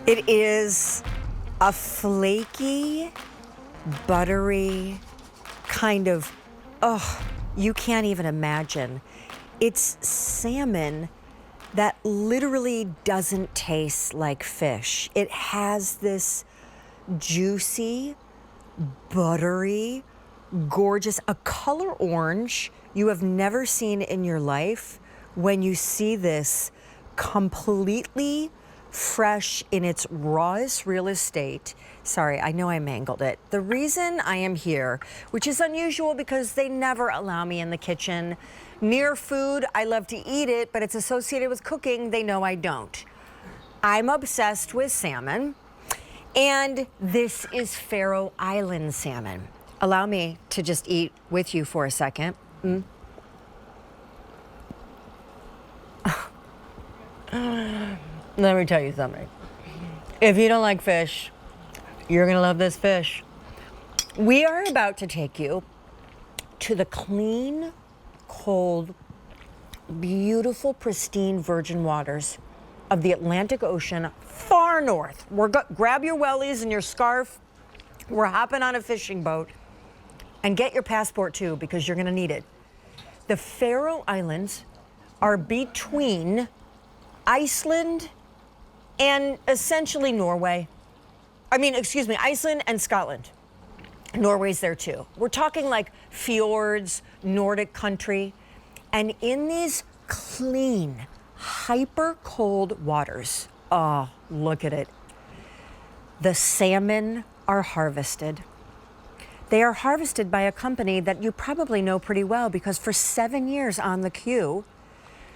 It is a flaky, buttery kind of, you can't even imagine. It's salmon that literally doesn't taste like fish. It has this juicy, buttery, gorgeous, a color orange you have never seen in your life when you see this completely fresh in its rawest real estate. Sorry, I know I mangled it. The reason I am here, which is unusual because they never allow me in the kitchen near food. I love to eat it, but it's associated with cooking. They know I don't. I'm obsessed with salmon, and this is Faroe Island salmon. Allow me to just eat with you for a second. Let me tell you something. If you don't like fish, you're gonna love this fish. We are about to take you to the clean, cold, beautiful, pristine virgin waters of the Atlantic Ocean, far north. Grab your wellies and your scarf. We're hopping on a fishing boat, and get your passport too, because you're gonna need it. The Faroe Islands are between Iceland and essentially Norway. Iceland and Scotland. Norway's there too. We're talking like fjords, Nordic country. And in these clean, hyper cold waters, oh, look at it. The salmon are harvested. They are harvested by a company that you probably know pretty well, because for 7 years on the queue,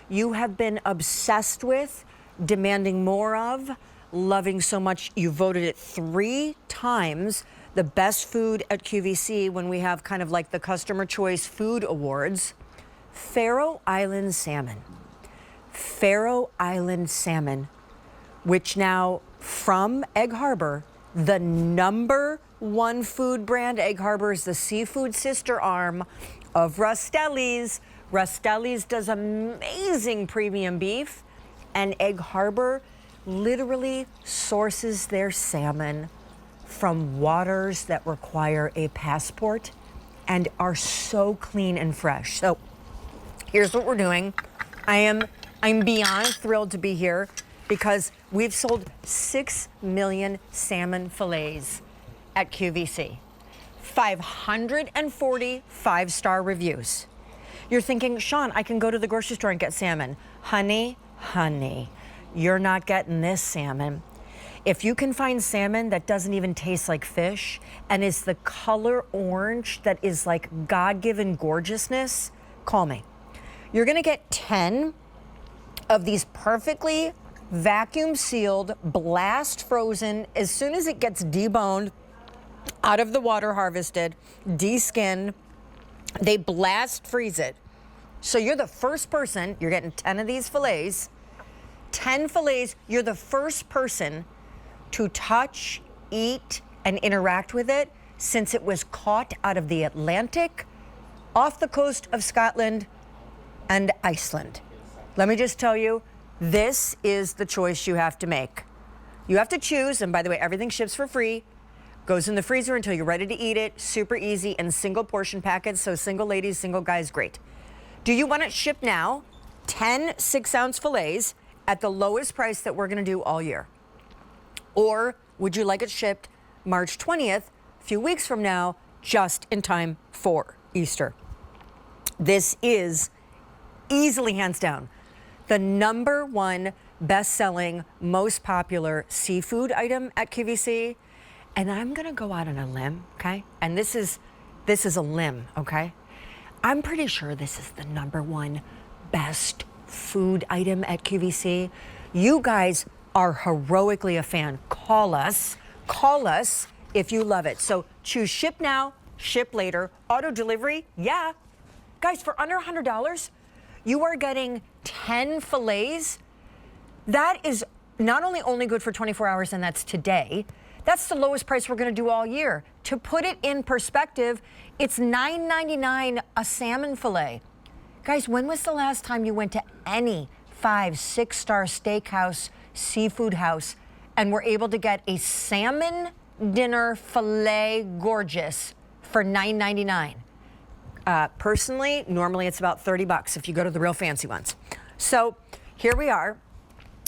you have been obsessed with, demanding more of, loving so much. You voted it 3 times the best food at QVC when we have kind of like the Customer Choice Food Awards. Faroe Island salmon. Faroe Island salmon, which now from Egg Harbor, the #1 food brand. Egg Harbor is the seafood sister arm of Rustelli's. Rustelli's does amazing premium beef, and Egg Harbor literally sources their salmon from waters that require a passport and are so clean and fresh. So here's what we're doing. I'm beyond thrilled to be here because we've sold 6 million salmon fillets at QVC. 540 5-star reviews. You're thinking, Sean, I can go to the grocery store and get salmon. Honey, you're not getting this salmon. If you can find salmon that doesn't even taste like fish and is the color orange that is like God-given gorgeousness, call me. You're gonna get 10 of these perfectly vacuum sealed, blast frozen, as soon as it gets deboned, out of the water harvested, de-skinned, they blast freeze it. So you're the first person, you're getting 10 of these fillets, 10 fillets, you're the first person to touch, eat, and interact with it since it was caught out of the Atlantic, off the coast of Scotland and Iceland. Let me just tell you, this is the choice you have to make. You have to choose, and by the way, everything ships for free, goes in the freezer until you're ready to eat it, super easy, and single portion packets, so single ladies, single guys, great. Do you want it shipped now? 10 6-ounce fillets at the lowest price that we're gonna do all year. Or would you like it shipped March 20th, a few weeks from now, just in time for Easter? This is easily, hands down, the #1 best-selling, most popular seafood item at QVC. And I'm gonna go out on a limb, okay? And this is a limb, okay? I'm pretty sure this is the #1 best food item at QVC. You guys are heroically a fan. Call us if you love it. So choose ship now, ship later, auto delivery, yeah. Guys, for under $100, you are getting 10 fillets. That is not only good for 24 hours, and that's today. That's the lowest price we're gonna do all year. To put it in perspective, it's $9.99 a salmon fillet. Guys, when was the last time you went to any 5-6-star steakhouse, seafood house, and we're able to get a salmon dinner filet gorgeous for $9.99. Personally, normally it's about 30 bucks if you go to the real fancy ones. So here we are,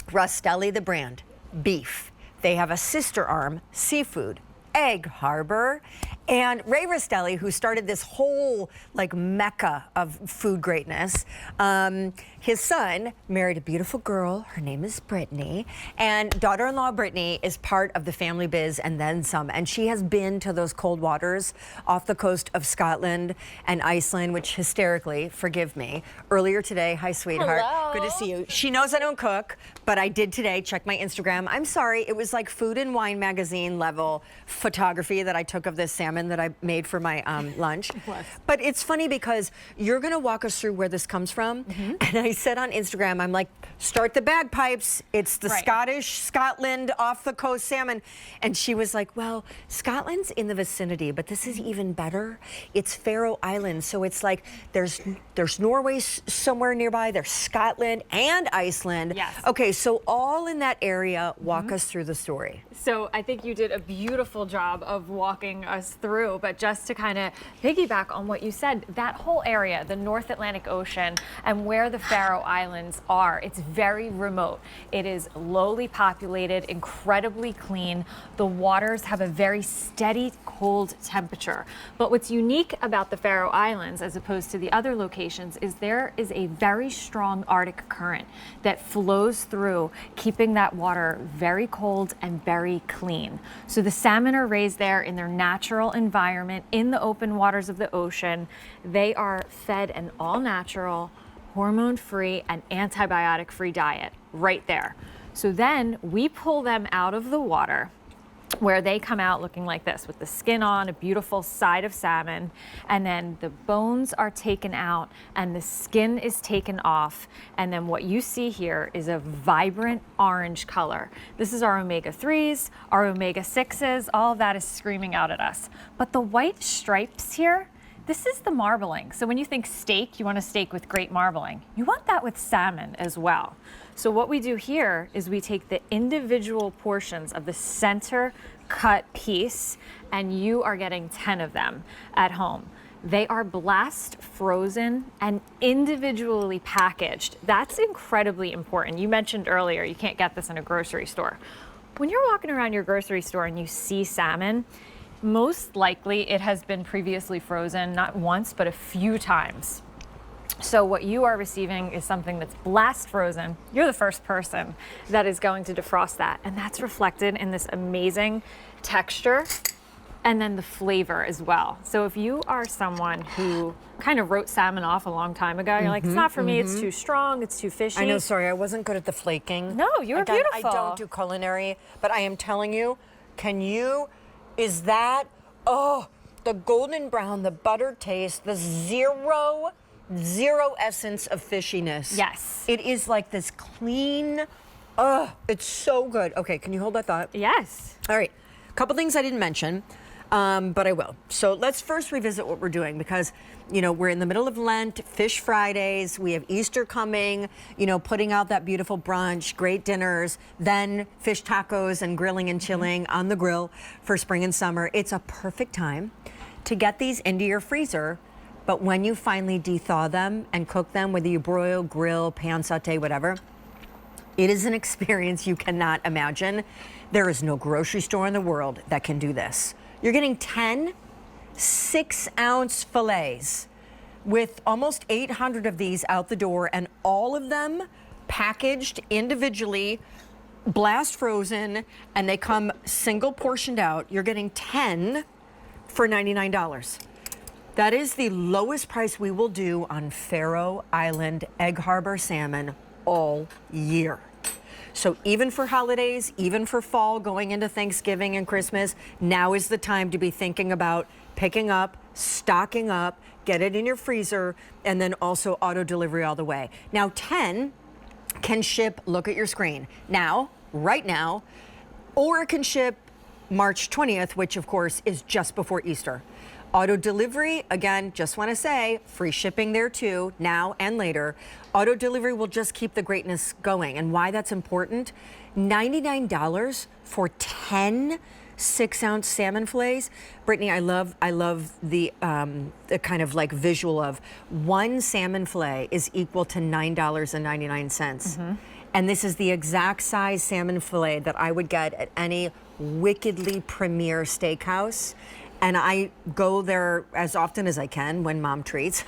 Rustelli the brand, beef. They have a sister arm, seafood, Egg Harbor, and Ray Rustelli, who started this whole like mecca of food greatness. His son married a beautiful girl. Her name is Brittany, and daughter-in-law Brittany is part of the family biz and then some. And she has been to those cold waters off the coast of Scotland and Iceland, which hysterically, forgive me, earlier today. Hi, sweetheart. Hello. Good to see you. She knows I don't cook, but I did today. Check my Instagram. I'm sorry, it was like Food and Wine magazine level photography that I took of this salmon that I made for my lunch. But it's funny because you're gonna walk us through where this comes from. And I said on Instagram, I'm like, start the bagpipes. It's the Scotland off the coast salmon. And she was like, well, Scotland's in the vicinity, but this is even better. It's Faroe Islands. So it's like there's Norway somewhere nearby, there's Scotland and Iceland. Yes. Okay, so all in that area, walk us through the story. So I think you did a beautiful job of walking us through, but just to kind of piggyback on what you said, that whole area, the North Atlantic Ocean and where the Faroe Islands are, it's very remote. It is lowly populated, incredibly clean. The waters have a very steady, cold temperature. But what's unique about the Faroe Islands, as opposed to the other locations, is there is a very strong Arctic current that flows through, keeping that water very cold and very clean. So the salmon are raised there in their natural environment in the open waters of the ocean. They are fed an all-natural, hormone-free, and antibiotic-free diet right there. So then we pull them out of the water, where they come out looking like this with the skin on, a beautiful side of salmon, and then the bones are taken out and the skin is taken off, and then what you see here is a vibrant orange color. This is our omega-3s, our omega-6s, all of that is screaming out at us. But the white stripes here, this is the marbling. So when you think steak, you want a steak with great marbling. You want that with salmon as well. So what we do here is we take the individual portions of the center cut piece, and you are getting 10 of them at home. They are blast frozen and individually packaged. That's incredibly important. You mentioned earlier, you can't get this in a grocery store. When you're walking around your grocery store and you see salmon, most likely it has been previously frozen, not once, but a few times. So what you are receiving is something that's blast frozen. You're the first person that is going to defrost that. And that's reflected in this amazing texture and then the flavor as well. So if you are someone who kind of wrote salmon off a long time ago, you're like, it's not for me, it's too strong, it's too fishy. I know, sorry, I wasn't good at the flaking. No, you were beautiful. I don't do culinary, but I am telling you, is that, oh, the golden brown, the butter taste, the zero essence of fishiness. Yes. It is like this clean, it's so good. Okay, can you hold that thought? Yes. All right, a couple things I didn't mention, but I will. So let's first revisit what we're doing because, we're in the middle of Lent, Fish Fridays, we have Easter coming, putting out that beautiful brunch, great dinners, then fish tacos and grilling and chilling on the grill for spring and summer. It's a perfect time to get these into your freezer. But when you finally de-thaw them and cook them, whether you broil, grill, pan saute, whatever, it is an experience you cannot imagine. There is no grocery store in the world that can do this. You're getting 10 6-ounce fillets with almost 800 of these out the door, and all of them packaged individually, blast frozen, and they come single portioned out. You're getting 10 for $99. That is the lowest price we will do on Faroe Island Egg Harbor salmon all year. So even for holidays, even for fall, going into Thanksgiving and Christmas, now is the time to be thinking about picking up, stocking up, get it in your freezer, and then also auto delivery all the way. Now 10 can ship, look at your screen, now, right now, or it can ship March 20th, which of course is just before Easter. Auto delivery, again, just want to say, free shipping there too, now and later. Auto delivery will just keep the greatness going. And why that's important $99 for 10 6-ounce salmon fillets. Brittany, I love the kind of like visual of one salmon fillet is equal to $9.99. And this is the exact size salmon fillet that I would get at any wickedly premier steakhouse. And I go there as often as I can when mom treats,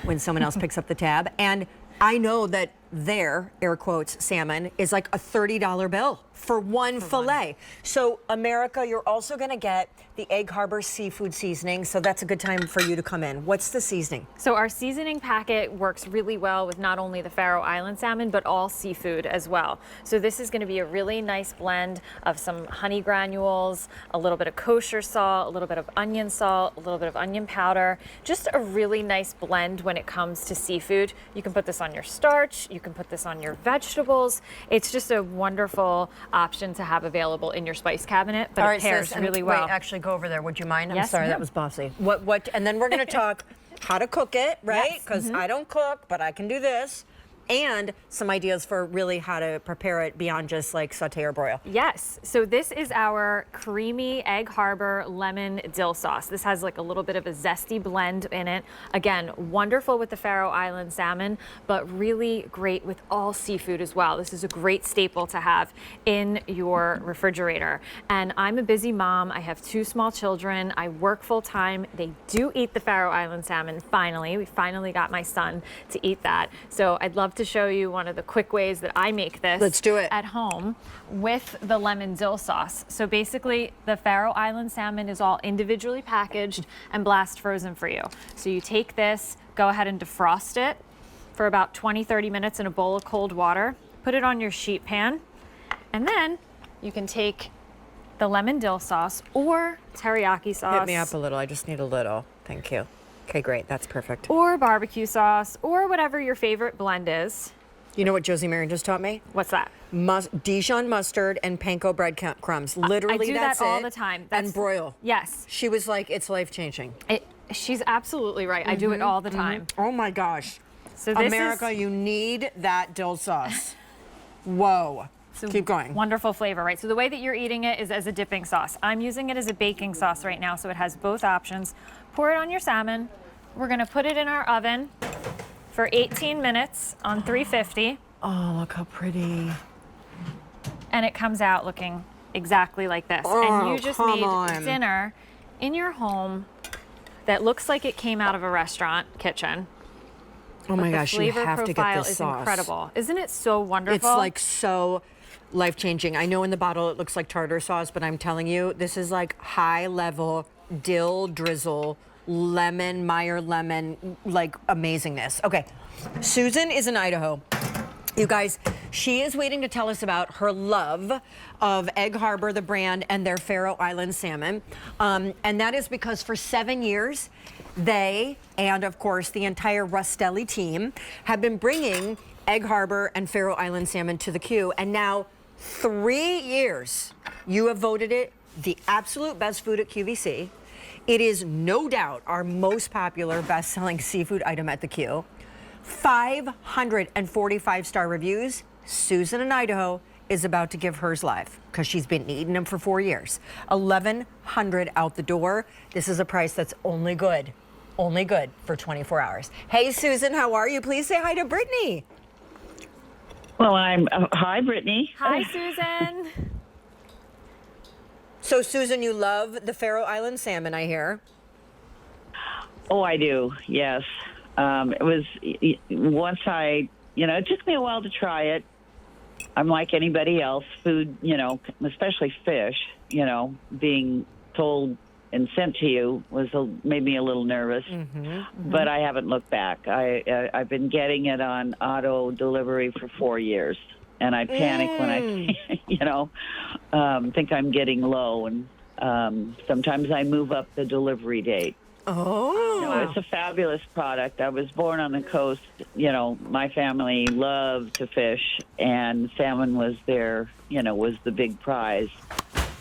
when someone else picks up the tab. And I know that their, air quotes, salmon is like a $30 bill for one fillet. So America, you're also gonna get the Egg Harbor seafood seasoning. So that's a good time for you to come in. What's the seasoning? So our seasoning packet works really well with not only the Faroe Island salmon, but all seafood as well. So this is gonna be a really nice blend of some honey granules, a little bit of kosher salt, a little bit of onion salt, a little bit of onion powder, just a really nice blend when it comes to seafood. You can put this on your starch, you can put this on your vegetables. It's just a wonderful option to have available in your spice cabinet, but it pairs really well. Wait, actually go over there, would you mind? I'm Yes, sorry, ma'am. that was bossy. What, and then we're gonna talk how to cook it, right? Because I don't cook, but I can do this. And some ideas for really how to prepare it beyond just like saute or broil. Yes, so this is our creamy Egg Harbor lemon dill sauce. This has like a little bit of a zesty blend in it. Again, wonderful with the Faroe Island salmon, but really great with all seafood as well. This is a great staple to have in your refrigerator. And I'm a busy mom. I have 2 small children. I work full time. They do eat the Faroe Island salmon, finally. We finally got my son to eat that. So I'd love to show you one of the quick ways that I make this. Let's do it. At home with the lemon dill sauce. So basically the Faroe Island salmon is all individually packaged and blast frozen for you. So you take this, go ahead and defrost it for about 20-30 minutes in a bowl of cold water, put it on your sheet pan, and then you can take the lemon dill sauce or teriyaki sauce. Hit me up a little, I just need a little, thank you. Okay, great, that's perfect. Or barbecue sauce, or whatever your favorite blend is. You know what Josie Marion just taught me? What's that? Dijon mustard and panko breadcrumbs. Literally, I do that's that all it. the time. And broil. Yes. She was like, it's life-changing. She's absolutely right. I do it all the time. Oh my gosh. So this America, you need that dill sauce. Whoa. Keep going. Wonderful flavor, right? So the way that you're eating it is as a dipping sauce. I'm using it as a baking sauce right now, so it has both options. Pour it on your salmon. We're gonna put it in our oven for 18 minutes on 350. Oh, look how pretty. And it comes out looking exactly like this. Oh, and you just come made on. dinner in your home that looks like it came out of a restaurant kitchen. Oh my The gosh, you flavor have to get profile this is sauce. incredible. Isn't it so wonderful? It's like so life-changing. I know in the bottle it looks like tartar sauce, but I'm telling you, this is like high-level dill drizzle, lemon, Meyer lemon, like amazingness. Okay, Susan is in Idaho. You guys, she is waiting to tell us about her love of Egg Harbor, the brand, and their Faroe Island salmon. And that is because for 7 years, they, and of course the entire Rustelli team, have been bringing Egg Harbor and Faroe Island salmon to the Q. And now 3 years, you have voted it the absolute best food at QVC. It is no doubt our most popular best-selling seafood item at the Q. 545-star reviews. Susan in Idaho is about to give hers live because she's been eating them for 4 years. 1,100 out the door. This is a price that's only good for 24 hours. Hey, Susan, how are you? Please say hi to Brittany. Well, hi, Brittany. Hi, Susan. So, Susan, you love the Faroe Island salmon, I hear. Oh, I do. Yes. It was once it took me a while to try it. I'm like anybody else, food, especially fish, being told and sent to you made me a little nervous, but I haven't looked back. I've been getting it on auto delivery for 4 years, and I panic when I, think I'm getting low, and sometimes I move up the delivery date. Oh. No, it's a fabulous product. I was born on the coast. My family loved to fish, and salmon was was the big prize.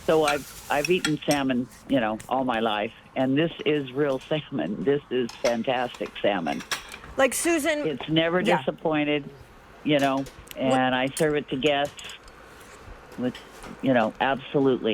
So I've eaten salmon, all my life, and this is real salmon. This is fantastic salmon. Like Susan, it's never disappointed, and I serve it to guests. with, absolutely.